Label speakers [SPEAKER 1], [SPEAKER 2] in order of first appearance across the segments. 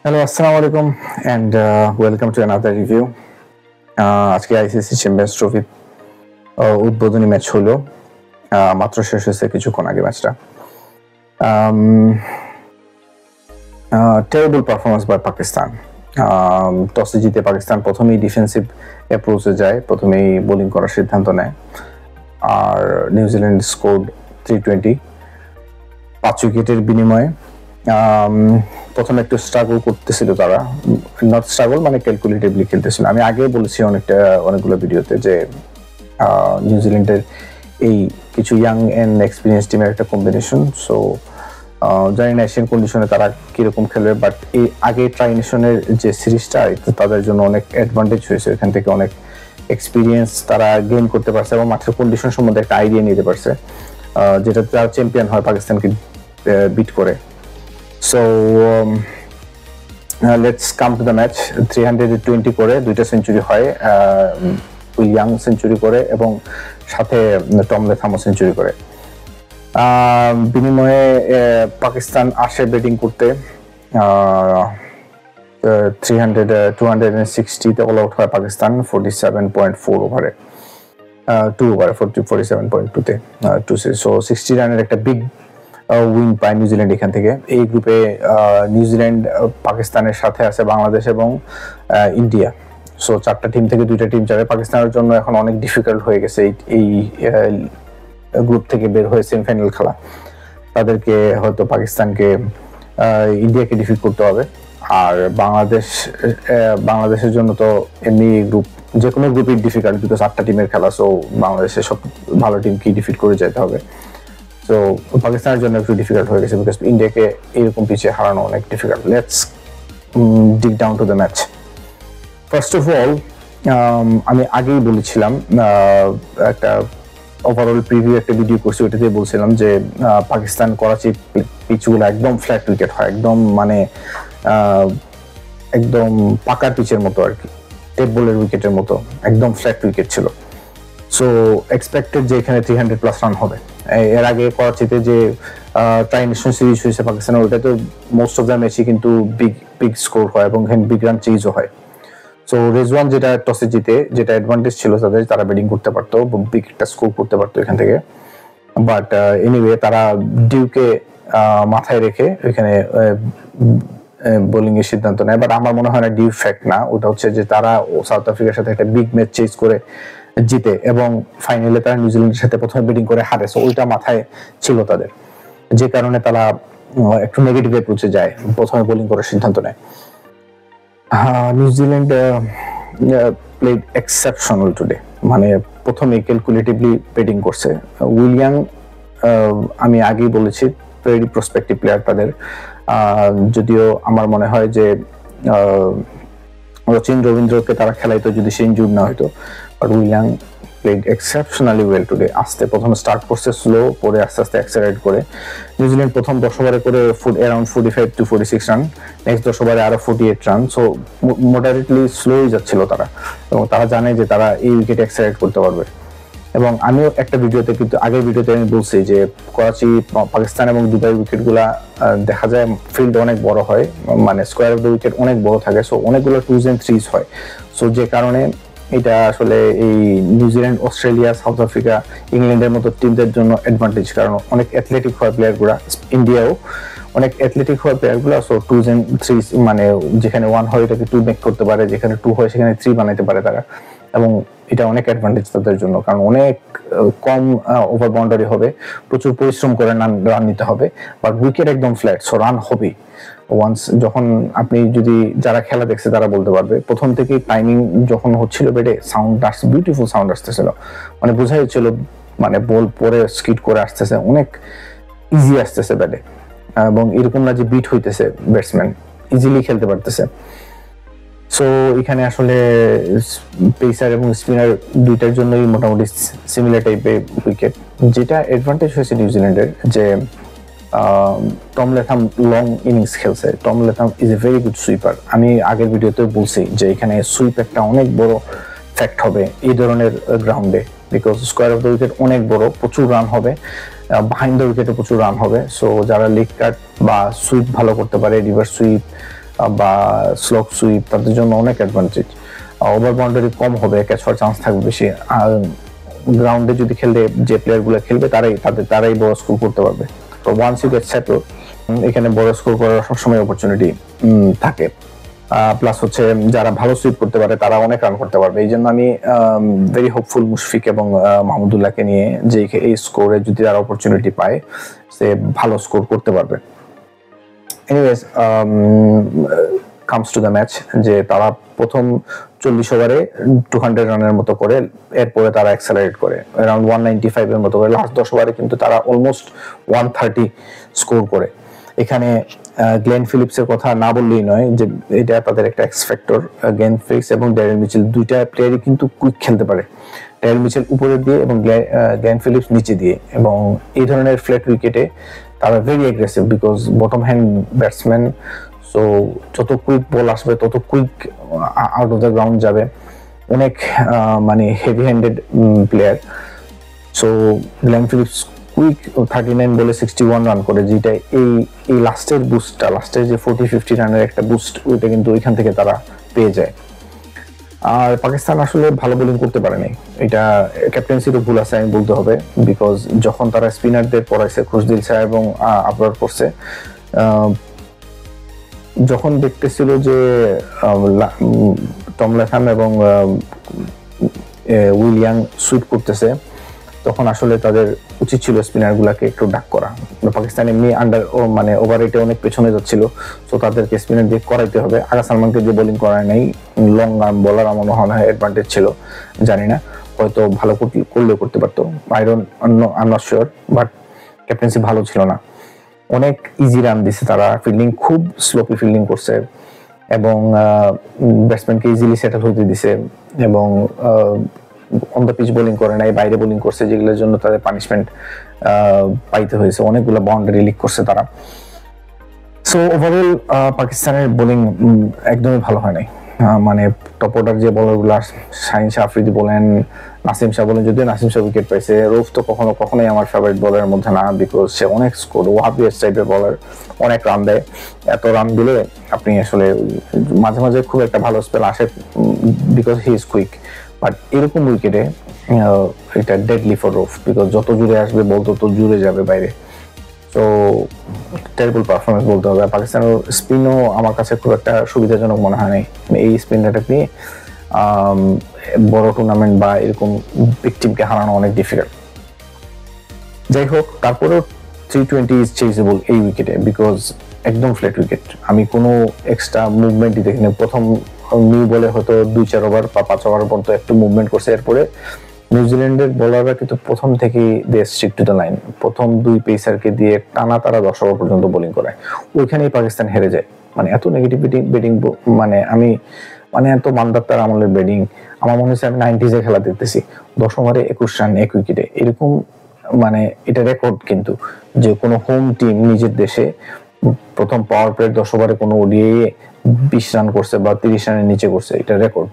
[SPEAKER 1] Hello, assalamu alaikum, and welcome to another review. আজকে ICC champions trophy উদ্বোধনী match হলো, মাত্র শেষ হয়েছে কিছুক্ষণ আগে ম্যাচটা। Terrible performance by Pakistan. টসে জিতে পাকিস্তান প্রথমেই ডিফেন্সিভ অ্যাপ্রোচে যায়, প্রথমেই বোলিং করার সিদ্ধান্ত নেয়, আর নিউজিল্যান্ড স্কোর্ড 320 5 উইকেটের বিনিময়ে। প্রথমে একটু স্ট্রাগল করতেছিল তারা, নট স্ট্রাগল মানে ক্যালকুলেটিভলি খেলতেছিল। আমি আগে বলেছি অনেকগুলো ভিডিওতে যে নিউজিল্যান্ডের এই কিছু ইয়াং অ্যান্ড এক্সপিরিয়েন্স টিমের একটা কম্বিনেশন। সো জানি না এশিয়ান কন্ডিশনে তারা কিরকম খেলবে, বাট এই আগে ট্রাই নেশনের যে সিরিজটা তাদের জন্য অনেক অ্যাডভান্টেজ হয়েছে। এখান থেকে অনেক এক্সপিরিয়েন্স তারা গেইন করতে পারছে এবং মাঠের কন্ডিশন সম্বন্ধে একটা আইডিয়া নিতে পারছে, যেটা তারা চ্যাম্পিয়ন হয় পাকিস্তানকে বিট করে। So let's come to the match. 320 করে দুইটা সেঞ্চুরি হয়, উইলিয়াম সেঞ্চুরি করে এবং সাথে টম লেথামও সেঞ্চুরি করে। বিনিময়ে পাকিস্তান আসে ব্যাটিং করতে, 260 তে অল আউট হয় পাকিস্তান 47.4 ওভারে, 2 ওভারে 47.2 তে 60 রানের একটা বিগ উইন পায় নিউজিল্যান্ড এখান থেকে। এই গ্রুপে নিউজিল্যান্ড পাকিস্তানের সাথে আছে বাংলাদেশ এবং ইন্ডিয়া। সো 4টা টিম থেকে 2টা টিম যাবে। পাকিস্তানের জন্য এখন অনেক ডিফিকাল্ট হয়ে গেছে এই গ্রুপ থেকে বের হয়ে সেমিফাইনাল খেলা। তাদেরকে হয়তো পাকিস্তানকে ইন্ডিয়াকে ডিফিট করতে হবে, আর বাংলাদেশের জন্য তো এমনি গ্রুপ যে কোনো গ্রুপই ডিফিকাল্ট, বিকজ 8টা টিমের খেলা। সো বাংলাদেশের সব ভালো টিমকে ডিফিট করে যেতে হবে। তো পাকিস্তানের জন্য একটু ডিফিকাল্ট হয়ে গেছে, বিকজ ইন্ডিয়াকে এরকম পিছিয়ে হারানো অনেক difficult. Let's dig down to the match. First of all, আমি আগেই বলেছিলাম, একটা ওভারঅল প্রিভিউ একটা ভিডিও করছি, ওইটাতে বলছিলাম যে পাকিস্তান করাচি পিচগুলো একদম ফ্ল্যাট উইকেট হয়, একদম মানে একদম পাকার পিচের মতো আর কি, টেপ বলের উইকেটের মতো একদম ফ্ল্যাট উইকেট ছিল। সো এক্সপেক্টেড যে এখানে 300+ রান হবে। এর আগে করাচিতে যে ট্রাই নেশন সিরিজ হয়েছে পাকিস্তানের, ওটাতে মোস্ট অফ দ্য ম্যাচই কিন্তু বিগ স্কোর হয় এবং বিগ রান চেজও হয়। সো রেজওয়ান যেটা টসে জিতে, যেটা অ্যাডভান্টেজ ছিল তাদের, তারা ব্যাটিং করতে পারতো, বিগ একটা স্কোর করতে পারতো এখান থেকে। বাট এনিওয়ে তারা ডিউকে মাথায় রেখে এখানে বোলিং এর সিদ্ধান্ত নেয়। বাট আমার মনে হয় না ডিউ ফ্যাক্ট না, ওটা হচ্ছে যে তারা সাউথ আফ্রিকার সাথে একটা বিগ ম্যাচ চেজ করে জিতে এবং ফাইনালে তারা নিউজিল্যান্ডের সাথে প্রথমে ব্যাটিং করে হারে। সো ওইটা মাথায় ছিল তাদের, যে কারণে তারা একটু নেগেটিভ অ্যাপ্রোচে যায়, প্রথমে বোলিং করার সিদ্ধান্ত নেয়। নিউজিল্যান্ড প্লেড এক্সেপশনাল টুডে, মানে প্রথমে ক্যালকুলেটিভলি ব্যাটিং করছে। উইলিয়াম, আমি আগেই বলেছি, ভেরি প্রসপেক্টিভ প্লেয়ার তাদের। যদিও আমার মনে হয় যে রচিন রবীন্দ্রকে তারা খেলাইতো যদি সে ইনজুর্ড না হইতো, but William played exceptionally well today. প্রথমে স্টার্ট করছে স্লো, পরে আস্তে আস্তে অ্যাক্সেলারেট করে। নিউজিল্যান্ড প্রথম 10 ওভারে করে অ্যারাউন্ড 45 to 46 রান, নেক্সট 10 ওভারে আরো 48 রান। সো মোডারেটলি স্লোই যাচ্ছিল তারা, এবং তারা জানে যে তারা এই উইকেটে অ্যাক্সেলারেট করতে পারবে। এবং আমিও একটা ভিডিওতে, কিন্তু আগের ভিডিওতে আমি বলছি যে করাচি, পাকিস্তান এবং দুবাই উইকেটগুলা দেখা যায় ফিল্ড অনেক বড় হয়, মানে স্কোয়ার অফ দ্য উইকেট অনেক বড় থাকে। সো অনেকগুলো 2s and 3s হয়। সো যে কারণে এটা আসলে এই নিউজিল্যান্ড, অস্ট্রেলিয়া, সাউথ আফ্রিকা, ইংল্যান্ডের মতো টিমদের জন্য অ্যাডভান্টেজ, কারণ অনেক অ্যাথলেটিক হয় প্লেয়ারগুলা। ইন্ডিয়াও অনেক অ্যাথলেটিক হয় প্লেয়ারগুলা। সো 2s and 3s, মানে যেখানে 1 হয় এটাকে 2 মেক করতে পারে, যেখানে 2 হয় সেখানে 3 বানাইতে পারে তারা, এবং এটা অনেক অ্যাডভান্টেজ তাদের জন্য, কারণ অনেক কম ওভার বাউন্ডারি হবে, প্রচুর পরিশ্রম করে রান নিতে হবে, বাট উইকেট একদম ফ্ল্যাট। সো রান হবেই। ওয়ান্স যখন আপনি যদি যারা খেলা দেখছে তারা বলতে পারবে, প্রথম থেকেই টাইমিং যখন হচ্ছিল ব্যাটে, সাউন্ড আসছে, বিউটিফুল সাউন্ড আসতেছিল, মানে বোঝা যাচ্ছিল মানে বল পরে স্কিড করে আসতেছে, অনেক ইজি আসতেছে ব্যাটে, এবং এরকম না যে বিট হইতেছে, ব্যাটসম্যান ইজিলি খেলতে পারতেছে। সো এখানে আসলে পেসার এবং স্পিনার দুইটার জন্যই মোটামুটি সিমিলার টাইপের উইকেট। যেটা অ্যাডভান্টেজ হয়েছে নিউজিল্যান্ডের, যে টম লেথাম লং ইনিংস খেলছে। Tom Latham is a very good sweeper. আমি আগের ভিডিওতে বলছি যে এখানে সুইপ একটা অনেক বড় ফ্যাক্ট হবে এই ধরনের গ্রাউন্ডে, because square of the wicket অনেক বড়, প্রচুর রান হবে, বিহাইন্ড দ্য উইকেটে প্রচুর রান হবে। সো যারা লেগ কাট বা সুইপ ভালো করতে পারে, রিভার্স সুইপ বা স্লো সুইপ, তাদের জন্য অনেক অ্যাডভান্টেজ। ওভার বাউন্ডারি কম হবে, ক্যাচ হওয়ার চান্স থাকবে বেশি। আর গ্রাউন্ডে যদি খেলতে যে প্লেয়ারগুলো খেলবে তারাই বড় স্কোর করতে পারবে। তো ওয়ান্স ইউ গেট সেটল, এখানে বড় স্কোর করার সবসময় অপরচুনিটি থাকে। প্লাস হচ্ছে যারা ভালো সুইপ করতে পারে তারা অনেক রান করতে পারবে। এই জন্য আমি ভেরি হোপফুল মুশফিক এবং মাহমুদুল্লাহকে নিয়ে, যে এই স্কোরে যদি তারা অপরচুনিটি পায় সে ভালো স্কোর করতে পারবে। Anyways, comes to the match, যে তারা প্রথম 40 ওভারে 200 রানের মতো করে, এরপরে তারা অ্যাক্সেলারেট করে অ্যারাউন্ড 195 এর মতো করে। লাস্ট 10 ওভারে কিন্তু তারা অলমোস্ট 130 স্কোর করে। এখানে গ্লেন ফিলিপসের কথা না বললেই নয়, যে এটা তাদের একটা এক্স ফ্যাক্টর। গ্লেন ফিলিপস এবং ড্যারেল মিচেল দুইটা প্লেয়ারই কিন্তু কুইক খেলতে পারে। ড্যারেল মিচেল উপরে দিয়ে এবং গ্লেন ফিলিপস নিচে দিয়ে, এবং এই ধরনের ফ্ল্যাট উইকেটে তারা very aggressive, because bottom hand batsman. So যত কুইক বল আসবে তত quick out of the ground যাবে। অনেক মানে heavy handed player. So Glenn Phillips quick 39 বলে 61 রান করে, যেটা এই লাস্টের বুস্টটা, লাস্টের যে 40-50 রানের একটা বুস্ট, ওইটা কিন্তু ওইখান থেকে তারা পেয়ে যায়। আর পাকিস্তান আসলে ভালো বোলিং করতে পারেনি, এটা ক্যাপ্টেন্সিরও ভুল আছে আমি বলতে হবে। বিকজ যখন তারা স্পিনারদের পড়াইছে, খুশদিল শাহ এবং আবরার করছে, যখন দেখতেছিল যে টম লাথাম এবং উইলিয়াং সুইপ করতেছে, তখন আসলে তাদের উচিত ছিল স্পিনার গুলাকে একটু ডাক করা। পাকিস্তান এমনি মানে ওভার রেটে অনেক পেছনে যাচ্ছিল, তো তাদেরকে স্পিনার দিয়ে করাইতে হবে। আগা সালমানকে যে বোলিং করায় নাই, লং আর্ম বোলার, আমার মনে হয় অ্যাডভান্টেজ ছিল, জানি না, হয়তো ভালো করলেও করতে পারতো। I am not sure, but captaincy ভালো ছিল না। অনেক ইজি রান দিছে তারা, ফিল্ডিং খুব স্লোপি ফিল্ডিং করছে, এবং ব্যাটসম্যানকে ইজিলি সেটেল হইতে দিছে, এবং অন দ্য পিচ বোলিং করে নাই, বাইরে বোলিং করছে, যেগুলোর জন্য তাদের পানিশমেন্ট পাইতে হয়েছে। অনেকগুলো বাউন্ডারি লিক করছে তারা। সো ওভারঅল পাকিস্তানের বোলিং একদমই ভালো হয় নাই। মানে টপ অর্ডার যে বোলারগুলো, শাহিন শাহ আফ্রিদি বলেন, নাসিম শাহ বলেন, যদিও নাসিম শাহ উইকেট পাইছে। রৌফ তো কখনোই আমার ফেভারিট বোলারের মধ্যে না, বিকজ সে অনেক স্কোর, ওয়াহাবিয়াস টাইপের বোলার, অনেক রান দেয়। এত রান দিলে আপনি আসলে মাঝে মাঝে খুব একটা ভালো স্পেল আসে, because he is quick. But এরকম উইকেটে এটা ডেডলি ফর রৌফ, বিকজ যত জুড়ে আসবে বল তত জুড়ে যাবে বাইরে। তো টেরিবল পারফরমেন্স বলতে হবে। পাকিস্তানের স্পিনও আমার কাছে খুব একটা সুবিধাজনক মনে হয় নাই। এই স্পিন অ্যাটাক নিয়ে বড় টুর্নামেন্ট বা এরকম বিগ টিমকে হারানো অনেক ডিফিকাল্ট। যাই হোক, তারপরেও 320 ইজ চেজেবল এই উইকেটে, বিকজ একদম ফ্ল্যাট উইকেট। আমি কোনো এক্সট্রা মুভমেন্টই দেখিনি। প্রথম নিউ বলে হয়তো 2-4 ওভার বা 5 ওভার পর্যন্ত একটু মুভমেন্ট করছে, এরপরে নিউজিল্যান্ডের বোলাররা কিন্তু প্রথম থেকেই দে স্টিক টু দ্য লাইন। প্রথম 2 পেসারকে দিয়ে টানা তারা 10 ওভার পর্যন্ত বোলিং করায়, ওইখানেই পাকিস্তান হেরে যায়। মানে এত নেগেটিভিটি ব্যাটিং, মানে এত মান্দাত্তার আমলের ব্যাটিং। আমার মনে হচ্ছে আমি 90s খেলা দেখতেছি। 10 ওভারে 21 রান 1 উইকেটে, এরকম মানে এটা রেকর্ড কিন্তু, যে কোনো হোম টিম নিজের দেশে প্রথম পাওয়ার প্লে 10 ওভারে কোনো ওডিআই 20 রান করছে বা 30 রানের নিচে করছে, এটা রেকর্ড।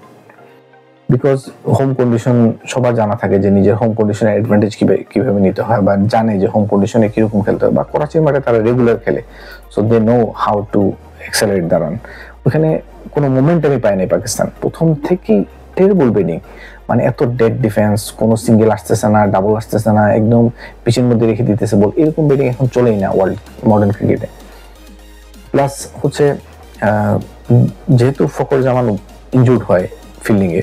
[SPEAKER 1] বিকজ হোম কন্ডিশন সবার জানা থাকে, যে নিজের হোম কন্ডিশনের অ্যাডভান্টেজ কিভাবে নিতে হয়, বা জানে যে হোম কন্ডিশনে কিরকম খেলতে হয়, বা করাচির মাঠে তারা রেগুলার খেলে, so they know how to accelerate the run. ওখানে কোনো মোমেন্টামই পায় নাই পাকিস্তান, প্রথম থেকেই টেরিবল ব্যাটিং। মানে এত ডেড ডিফেন্স, কোনো সিঙ্গেল আসতেছে না, ডাবল আসতেছে না, একদম পিচের মধ্যে রেখে দিতেছে বল, এরকম ব্যাটিং এখন চলেই না ওয়ার্ল্ড মডার্ন ক্রিকেটে। প্লাস হচ্ছে যেহেতু ফখর জামান ইনজুর্ড হয় ফিল্ডিংয়ে,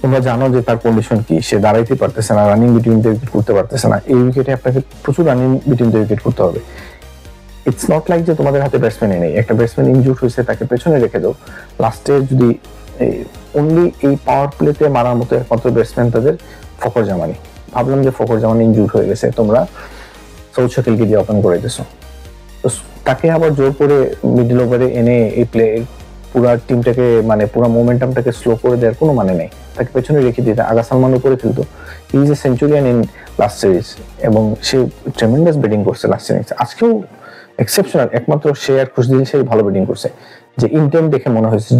[SPEAKER 1] তোমরা জানো যে তার কন্ডিশন কি, সে দাঁড়াইতে পারতেছে না, রানিং বিটুইন দ্য উইকেট করতে পারতেছে না। এই উইকেটে আপনাকে প্রচুর রানিং বিটুইন দ্য উইকেট করতে হবে। ইটস নট লাইক যে তোমাদের হাতে ব্যাটসম্যানই নেই, একটা ব্যাটসম্যান ইনজুর্ড হয়েছে তাকে পেছনে রেখে দাও। লাস্টে যদি অনলি এই পাওয়ার প্লেতে মারার মতো একমাত্র ব্যাটসম্যান তাদের ফখর জামানি। ভাবলাম যে ফখর জামান ইনজুর্ড হয়ে গেছে, তোমরা সৌদ শাকিলকে দিয়ে ওপেন করে দিছো, তো তাকে আবার জোর করে মিডল ওভারে এনে এই প্লে পুরা টিমটাকে, মানে পুরো মোমেন্টামটাকে স্লো করে দেওয়ার কোনো মানে নেই। তাকে পেছনে রেখে দিতে আগা সালমান উপরে খেলতো। He is a centurion in last series, এবং সে ট্রেমেন্ডাস ব্যাটিং করছে লাস্ট সিরিজ। আজকেও এক্সেপশনাল, একমাত্র সে আর খুশদিল সে ভালো ব্যাটিং করছে, যে ইনটেন্ট দেখে মনে হয়েছে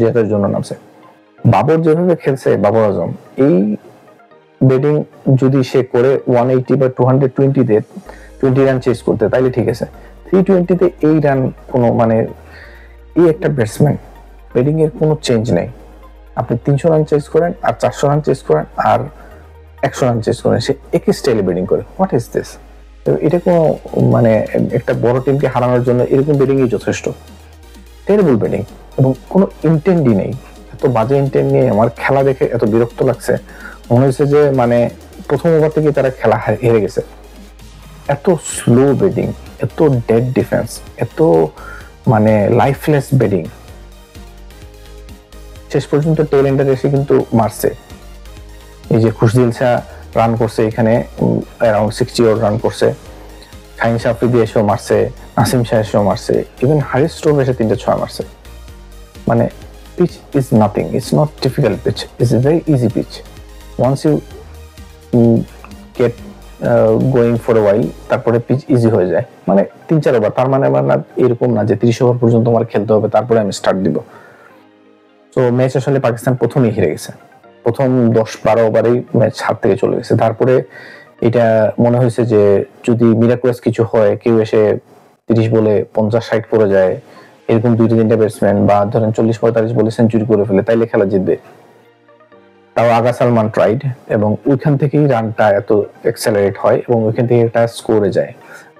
[SPEAKER 1] জেতার জন্য নামছে। বাবর যেভাবে খেলছে, বাবর আজম, এই ব্যাটিং যদি সে করে 180 বা 220 তে 20 রান চেস করতে, তাইলে ঠিক আছে। 320 তে এই রান কোনো মানে এই একটা ব্যাটসম্যান, ব্যাটিং এর কোনো চেঞ্জ নেই। আপনি 300 রান চেস করেন আর 400 রান চেস করেন আর 100 রান চেস করেন, সে একই স্টাইলে ব্যাটিং করে। What is this? এটা কোনো মানে একটা বড় টিমকে হারানোর জন্য এরকম ব্যাটিংই যথেষ্ট। টেরিবল ব্যাটিং এবং কোনো ইন্টেন্টই নেই। এত বাজে ইন্টেন্ট নিয়ে আমার খেলা দেখে এত বিরক্ত লাগছে, মনে হয়েছে যে মানে প্রথম ওভার থেকে তারা খেলা হেরে গেছে। এত স্লো ব্যাটিং, এত ডেড ডিফেন্স, এত মানে লাইফলেস ব্যাটিং। শেষ পর্যন্ত টেল এন্ডার এসে কিন্তু মারছে। এই যে খুশদিল শাহ রান করছে এখানে, অ্যারাউন্ড 60 ওভার রান করছে। শাহিন আফ্রিদি এসেও মারছে, নাসিম শাহ এসেও মারছে, ইভেন হারিস স্টোভ এসে 3টে 6 মারছে। মানে pitch is nothing, it's not difficult pitch, it's a very easy pitch. Once you get going for a while, তারপরে পিচ ইজি হয়ে যায়। মানে 3-4 ওভার, তার মানে আমার না এরকম না যে 30 ওভার পর্যন্ত আমার খেলতে হবে তারপরে আমি স্টার্ট দিব। তো ম্যাচ আসলে পাকিস্তান প্রথমেই হেরে গেছে, প্রথম 10-12 ওভারেই ম্যাচ হাত থেকে চলে গেছে। তারপরে এটা মনে হয়েছে যে যদি মিরাকুলাস কিছু হয়, কেউ এসে 30 বলে 50-60 করে যায়, এরকম 2-3টা ব্যাটসম্যান বা ধরেন 40-45 বলে সেঞ্চুরি করে ফেলে, তাইলে খেলা জিতবে। তাও আগা সালমান ট্রাইড এবং ওইখান থেকেই রানটা এত এক্সেলারেট হয় এবং ওইখান থেকে একটা স্কোরে যায়।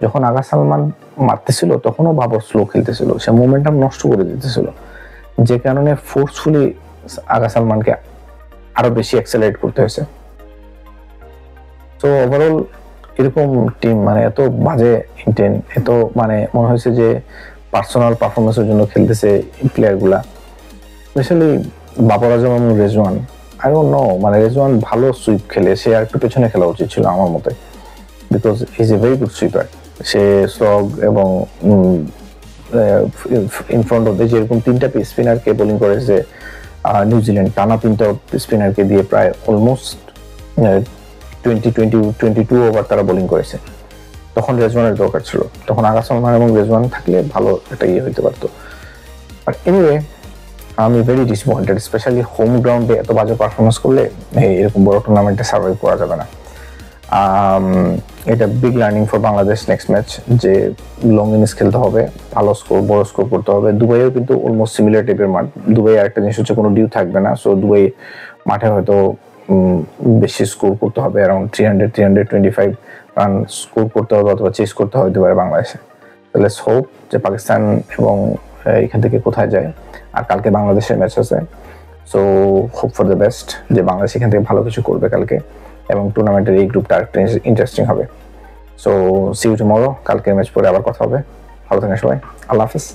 [SPEAKER 1] যখন আগা সালমান মারতেছিল তখনও বাবর স্লো খেলতেছিল, সে মোমেন্টাম নষ্ট করে দিতেছিল, যে কারণে ফোর্সফুলি আগা সালমানকে আরো বেশি এক্সেলারেট করতে হয়েছে। তো ওভারঅল এরকম টিম মানে এত বাজে ইন্টেন্ট, এত মানে মনে হয়েছে যে পার্সোনাল পারফরমেন্সের জন্য খেলতেছে প্লেয়ার গুলা, স্পেশালি বাবর আজম এবং রেজওয়ান। আই ডোন্ট নো, মানে রেজওয়ান ভালো সুইপ খেলে, সে আর একটু পেছনে খেলা উচিত ছিল আমার মতে, because he is a very good sweeper. Say slog এবং ইন ফ্রন্ট অফ যেরকম 3টা স্পিনারকে বোলিং করেছে নিউজিল্যান্ড, টানা 3টা স্পিনারকে দিয়ে প্রায় অলমোস্ট 22 ওভার তারা বোলিং করেছে। তখন রেজওয়ানের দরকার ছিল, তখন আগা সালমান এবং রেজওয়ান থাকলে ভালো একটা ইয়ে হইতে পারতো। বাট এনিওয়ে, আমি ভেরি ডিসঅ্যাপয়েন্টেড, স্পেশালি হোম গ্রাউন্ডে এত বাজে পারফরমেন্স করলে এরকম বড় টুর্নামেন্টে সার্ভাইভ করা যাবে না। এটা big learning for Bangladesh next match, যে লং ইনিংস খেলতে হবে, ভালো স্কোর, বড় স্কোর করতে হবে। দুবাইয়েও কিন্তু অলমোস্ট সিমিলার টাইপের মাঠ। দুবাই আরেকটা জিনিস হচ্ছে কোনো ডিউ থাকবে না, সো দুবাই মাঠে হয়তো বেশি স্কোর করতে হবে, অ্যারাউন্ড 300-325 রান স্কোর করতে হবে অথবা চেস করতে হতে পারে বাংলাদেশে। তাহলে হোপ যে পাকিস্তান এবং এখান থেকে কোথায় যায়। আর কালকে বাংলাদেশের ম্যাচ আছে, so hope for the best যে বাংলাদেশ এখান থেকে ভালো কিছু করবে কালকে এবং টুর্নামেন্টের এই গ্রুপটা আরেকটা ইন্টারেস্টিং হবে। সো সি ইউ টুমরো, কালকের ম্যাচ পরে আবার কথা হবে। ভালো থাকেন সবাই, আল্লাহ হাফেজ।